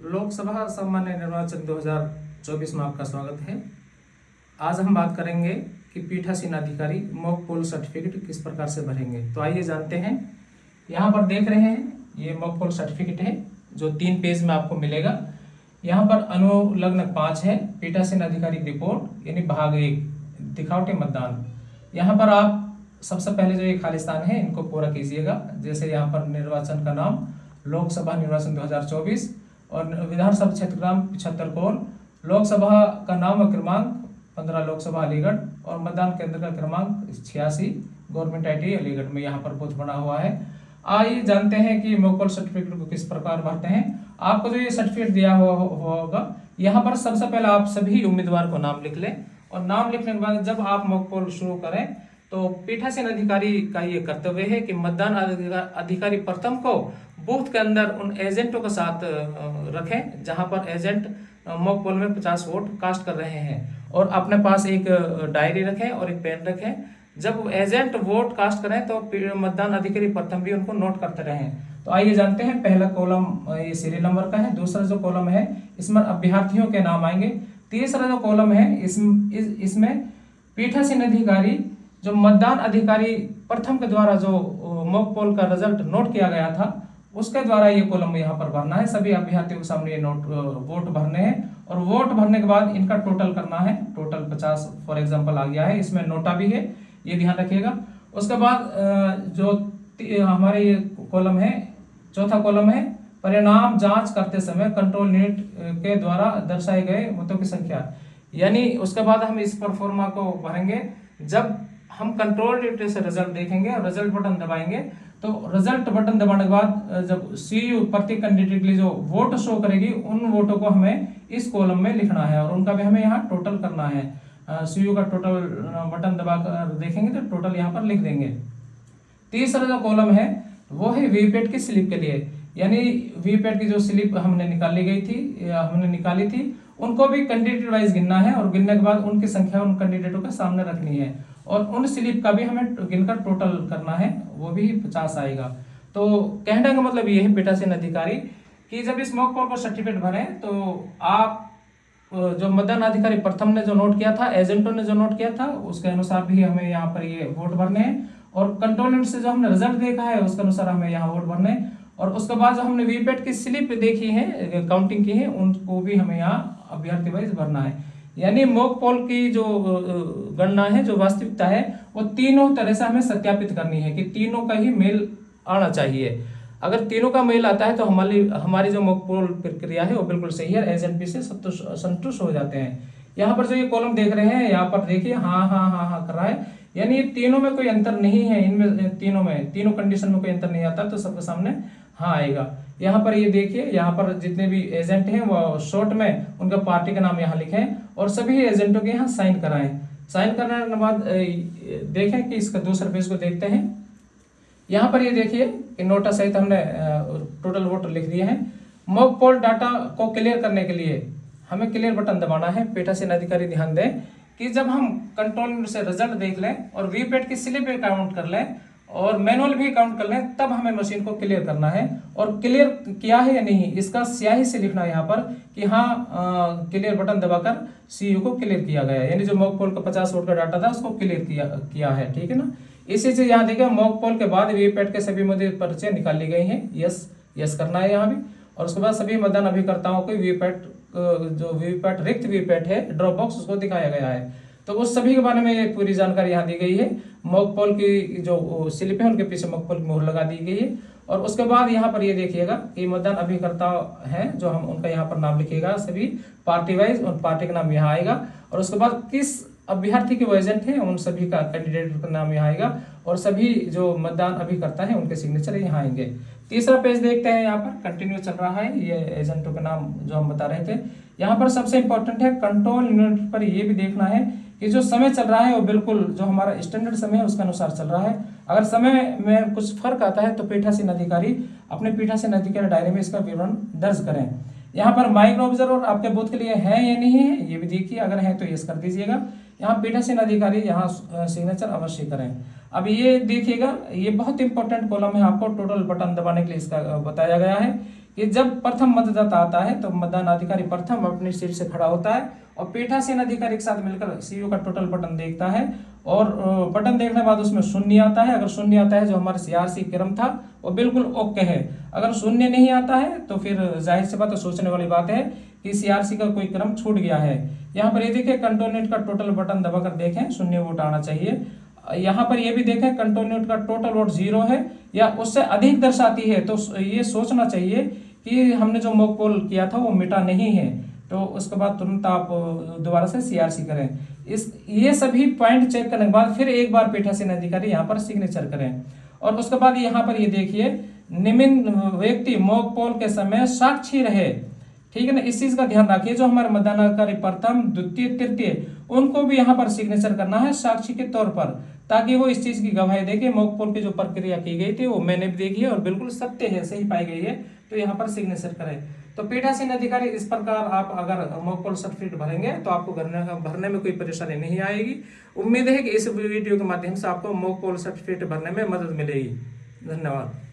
लोकसभा सामान्य निर्वाचन 2024 में आपका स्वागत है। आज हम बात करेंगे कि पीठासीन अधिकारी मॉक पोल सर्टिफिकेट किस प्रकार से भरेंगे। तो आइए जानते हैं। यहाँ पर देख रहे हैं ये मॉक पोल सर्टिफिकेट है जो 3 पेज में आपको मिलेगा। यहाँ पर अनुलग्न 5 है, पीठासीन अधिकारी रिपोर्ट यानी भाग 1 दिखावटी मतदान। यहाँ पर आप सबसे पहले जो ये खाली स्थान है इनको पूरा कीजिएगा। जैसे यहाँ पर निर्वाचन का नाम लोकसभा निर्वाचन 2024 और विधानसभा क्षेत्र ग्राम 75 कोल, लोकसभा का नाम और क्रमांक 15 लोकसभा अलीगढ़ और मतदान केंद्र का क्रमांक 86 गवर्नमेंट ITI अलीगढ़ में यहाँ पर बूथ बना हुआ है। आइए जानते हैं कि मॉक पोल सर्टिफिकेट को किस प्रकार भरते हैं। आपको जो ये सर्टिफिकेट दिया हुआ होगा, यहाँ पर सबसे पहले आप सभी उम्मीदवार को नाम लिख लें और नाम लिखने के बाद जब आप मॉक पोल शुरू करें तो पीठासीन अधिकारी का ये कर्तव्य है कि मतदान अधिकारी प्रथम को बूथ के अंदर उन एजेंटों के साथ रखें जहां पर एजेंट मॉक पोल में 50 वोट कास्ट कर रहे हैं, और अपने पास एक डायरी रखें और एक पेन रखें। जब एजेंट वोट कास्ट करें तो मतदान अधिकारी प्रथम भी उनको नोट करते रहें। तो आइए जानते हैं। पहला कॉलम ये सीरियल नंबर का है। दूसरा जो कॉलम है इसमें अभ्यर्थियों के नाम आएंगे। तीसरा जो कॉलम है इसमें पीठासीन अधिकारी जो मतदान अधिकारी प्रथम के द्वारा जो मॉक पोल का रिजल्ट नोट किया गया था उसके द्वारा ये कॉलम यहाँ पर भरना है। सभी अभ्यर्थियों के सामने ये वोट भरने हैं और वोट भरने के बाद इनका टोटल करना है। टोटल 50 फॉर एग्जांपल आ गया है, इसमें नोटा भी है, ये ध्यान रखिएगा। उसके बाद जो हमारे ये कॉलम है, चौथा कॉलम है परिणाम जांच करते समय कंट्रोल यूनिट के द्वारा दर्शाए गए मतों की संख्या। यानी उसके बाद हम इस परफॉर्मा को भरेंगे जब हम कंट्रोल यूनिट से रिजल्ट देखेंगे और रिजल्ट बटन दबाएंगे। तो रिजल्ट बटन दबाने के बाद जब CU प्रत्येक कैंडिडेट के लिए जो वोट शो करेगी उन वोटों को हमें इस कॉलम में लिखना है और उनका भी हमें यहाँ टोटल करना है। CU का टोटल बटन दबाकर देखेंगे तो टोटल यहाँ पर लिख देंगे। तीसरा जो कॉलम है वो है वीवीपैट की स्लिप के लिए, यानी वीवीपैट की जो स्लिप हमने निकाली थी उनको भी कैंडिडेट वाइज गिनना है और गिनने के बाद उनकी संख्या उन कैंडिडेटों के सामने रखनी है और उन स्लिप का भी हमें गिनकर टोटल करना है, वो भी 50 आएगा। तो कहने का मतलब ये है पीठासीन अधिकारी कि जब इस मॉक पोल को सर्टिफिकेट भरें तो आप जो मतदान अधिकारी प्रथम ने जो नोट किया था, एजेंटों ने जो नोट किया था उसके अनुसार भी हमें यहाँ पर ये वोट भरने हैं और कंट्रोल यूनिट से जो हमने रिजल्ट देखा है उसके अनुसार हमें यहाँ वोट भरने हैं और उसके बाद जो हमने वीवीपैट की स्लिप देखी है, काउंटिंग की है, उनको भी हमें यहाँ अभ्यर्थी वाइज भरना है। यानी मॉक पोल की जो गणना है, जो वास्तविकता है, वो तीनों तरह से हमें सत्यापित करनी है कि तीनों का ही मेल आना चाहिए। अगर तीनों का मेल आता है तो हमारी जो मॉक पोल प्रक्रिया है वो बिल्कुल सही है, एजेंट भी से संतुष्ट हो जाते हैं। यहाँ पर जो ये कॉलम देख रहे हैं यहाँ पर देखिए हाँ कर रहा है, यानी तीनों में कोई अंतर नहीं है। इनमें तीनों कंडीशन में कोई अंतर नहीं आता तो सबके सामने हाँ आएगा। यहाँ पर ये देखिए, यहाँ पर जितने भी एजेंट हैं वो शॉर्ट में उनका पार्टी का नाम यहाँ लिखें और सभी एजेंटों के यहाँ साइन कराएं। साइन करने के बाद देखें कि इसका दूसरे पेज को देखते हैं। यहाँ पर ये देखिए कि नोटा सहित हमने टोटल वोट लिख दिए हैं। मॉक पोल डाटा को क्लियर करने के लिए हमें क्लियर बटन दबाना है। पीठासीन अधिकारी ध्यान दें कि जब हम कंट्रोल यूनिट से रिजल्ट देख लें और वीवीपैट की स्लिप काउंट कर लें और मैनुअल भी काउंट कर लें तब हमें मशीन को क्लियर करना है। और क्लियर किया है या नहीं इसका स्याही से लिखना है यहाँ पर कि हाँ क्लियर बटन दबाकर CU को क्लियर किया गया है, यानी जो मॉक पोल का 50 वोट का डाटा था उसको क्लियर किया है, ठीक है ना। इसी से यहाँ देखिए मॉक पोल के बाद वीवीपैट के सभी मुद्दे पर्चे निकाल ली गई हैं, यस करना है यहाँ भी। और उसके बाद सभी मतदान अभिकर्ताओं को वीवीपैट रिक्त वीवीपैट है ड्रॉप बॉक्स उसको दिखाया गया है। तो उस सभी के बारे में पूरी जानकारी यहाँ दी गई है। मॉक पोल की जो स्लिप है उनके पीछे मॉक पोल की मोहर लगा दी गई है और उसके बाद यहाँ पर ये देखिएगा कि मतदान अभिकर्ता हैं जो हम उनका यहाँ पर नाम लिखिएगा सभी पार्टी वाइज और पार्टी का नाम यहाँ आएगा और उसके बाद किस अभ्यर्थी के वो एजेंट हैं उन सभी का कैंडिडेट का नाम यहाँ आएगा और सभी जो मतदान अभिकर्ता हैं उनके सिग्नेचर यहाँ आएंगे। तीसरा पेज देखते हैं, यहाँ पर कंटिन्यू चल रहा है, ये एजेंटों का नाम जो हम बता रहे थे। यहाँ पर सबसे इंपॉर्टेंट है कंट्रोल यूनिट पर ये भी देखना है कि जो समय चल रहा है वो बिल्कुल जो हमारा स्टैंडर्ड समय है उसके अनुसार चल रहा है। अगर समय में कुछ फर्क आता है तो पीठासीन अधिकारी अपने पीठासीन अधिकारी डायरी में इसका विवरण दर्ज करें। यहाँ पर माइक्रो ऑब्जर्वर आपके बूथ के लिए है या नहीं है ये भी देखिए, अगर है तो यस कर दीजिएगा। यहाँ पीठासीन अधिकारी यहाँ सिग्नेचर अवश्य करें। अब ये देखिएगा, ये बहुत इंपॉर्टेंट कॉलम है, आपको टोटल बटन दबाने के लिए इसका बताया गया है कि जब प्रथम मतदाता आता है तो मतदान अधिकारी प्रथम अपनी सीट से खड़ा होता है और पीठासीन अधिकारी के साथ मिलकर सीईओ का टोटल बटन देखता है और बटन देखने के बाद उसमें शून्य आता है। अगर शून्य आता है जो हमारे सीआरसी क्रम था वो बिल्कुल ओके है। अगर शून्य नहीं आता है तो फिर जाहिर सी बात है, सोचने वाली बात है कि सीआरसी का कोई क्रम छूट गया है। यहाँ पर ये देखिए कंटोनेट का टोटल बटन दबाकर देखें, शून्य वोट आना चाहिए। यहाँ पर ये भी देखें कंटोनेट का टोटल वोट 0 है या उससे अधिक दर्शाती है तो ये सोचना चाहिए कि हमने जो मॉक पोल किया था वो मिटा नहीं है। तो उसके बाद तुरंत आप दोबारा से सीआरसी करें। ये सभी पॉइंट चेक करने के बाद फिर एक बार पीठासीन अधिकारी यहाँ पर सिग्नेचर करें और उसके बाद यहाँ पर ये देखिए निम्न व्यक्ति मॉक पोल के समय साक्षी रहे। ठीक है ना, इस चीज का ध्यान रखिए। जो हमारे मतदान अधिकारी प्रथम द्वितीय तृतीय उनको भी यहाँ पर सिग्नेचर करना है साक्षी के तौर पर, ताकि वो इस चीज की गवाही दे कि मॉक पोल की जो प्रक्रिया की गई थी वो मैंने भी देखी है और बिल्कुल सत्य है, सही पाई गई है, तो यहाँ पर सिग्नेचर करें। तो पीठासीन अधिकारी इस प्रकार आप अगर मॉक पोल सर्टिफिकेट भरेंगे तो आपको भरने में कोई परेशानी नहीं आएगी। उम्मीद है कि इस वीडियो के माध्यम से आपको मॉक पोल सर्टिफिकेट भरने में मदद मिलेगी। धन्यवाद।